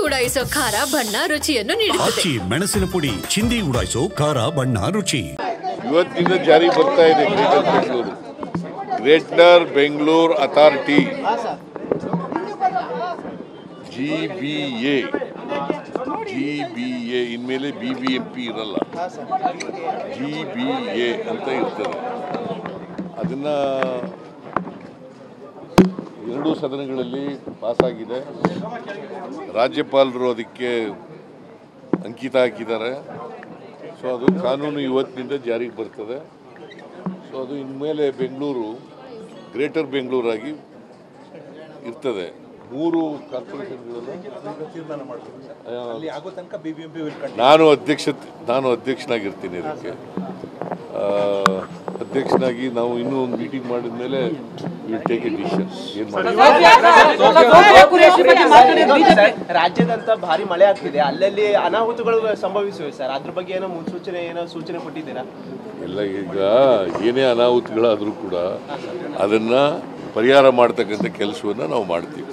ಉಡಾಯಿಸೋ ಖಾರ ಬಣ್ಣ ರುಚಿಯನ್ನು ನೀಡುತ್ತದೆ. ಮೆಣಸಿನ ಪುಡಿ ಚಿಂದಿ ಉಡಾಯಿಸೋ ಖಾರ ಬಣ್ಣ ರುಚಿ. ಇವತ್ತಿಂದ ಜಾರಿ ಬರ್ತಾ ಇದೆ ಗ್ರೇಟರ್ ಬೆಂಗಳೂರು ಅಥಾರಿಟಿ GBA ಇನ್ಮೇಲೆ BBMP ಇರಲ್ಲ, GBA ಅಂತ ಇರ್ತದೆ. ಅದನ್ನ ಎರಡೂ ಸದನಗಳಲ್ಲಿ ಪಾಸಾಗಿದೆ. ರಾಜ್ಯಪಾಲರು ಅದಕ್ಕೆ ಅಂಕಿತ ಹಾಕಿದ್ದಾರೆ. ಸೊ ಅದು ಕಾನೂನು ಇವತ್ತಿನಿಂದ ಜಾರಿಗೆ ಬರ್ತದೆ. ಸೊ ಅದು ಇನ್ಮೇಲೆ ಬೆಂಗಳೂರು ಗ್ರೇಟರ್ ಬೆಂಗಳೂರಾಗಿ ಇರ್ತದೆ. 3 ಕಾರ್ಪೊರೇಷನ್ಗಳನ್ನು ನಾನು ಅಧ್ಯಕ್ಷನಾಗಿರ್ತೀನಿ. ಇದಕ್ಕೆ ಅಧ್ಯಕ್ಷನಾಗಿ ನಾವು ಇನ್ನೂ ಒಂದು ಮೀಟಿಂಗ್ ಮಾಡಿದ ಮೇಲೆ ವಿಲ್ ಟೇಕ್ ಎ ಡಿಸಿಷನ್. ರಾಜ್ಯದಂತ ಭಾರಿ ಮಳೆ ಆಗ್ತಿದೆ, ಅಲ್ಲಲ್ಲಿ ಅನಾಹುತಗಳು ಸಂಭವಿಸಿವೆ ಸರ್. ಅದ್ರ ಬಗ್ಗೆ ಏನೋ ಮುನ್ಸೂಚನೆ ಸೂಚನೆ ಕೊಟ್ಟಿದ್ದೀರಾ? ಎಲ್ಲ ಈಗ ಏನೇ ಅನಾಹುತಗಳಾದರೂ ಕೂಡ ಅದನ್ನ ಪರಿಹಾರ ಮಾಡ್ತಕ್ಕಂಥ ಕೆಲಸವನ್ನ ನಾವು ಮಾಡ್ತೀವಿ.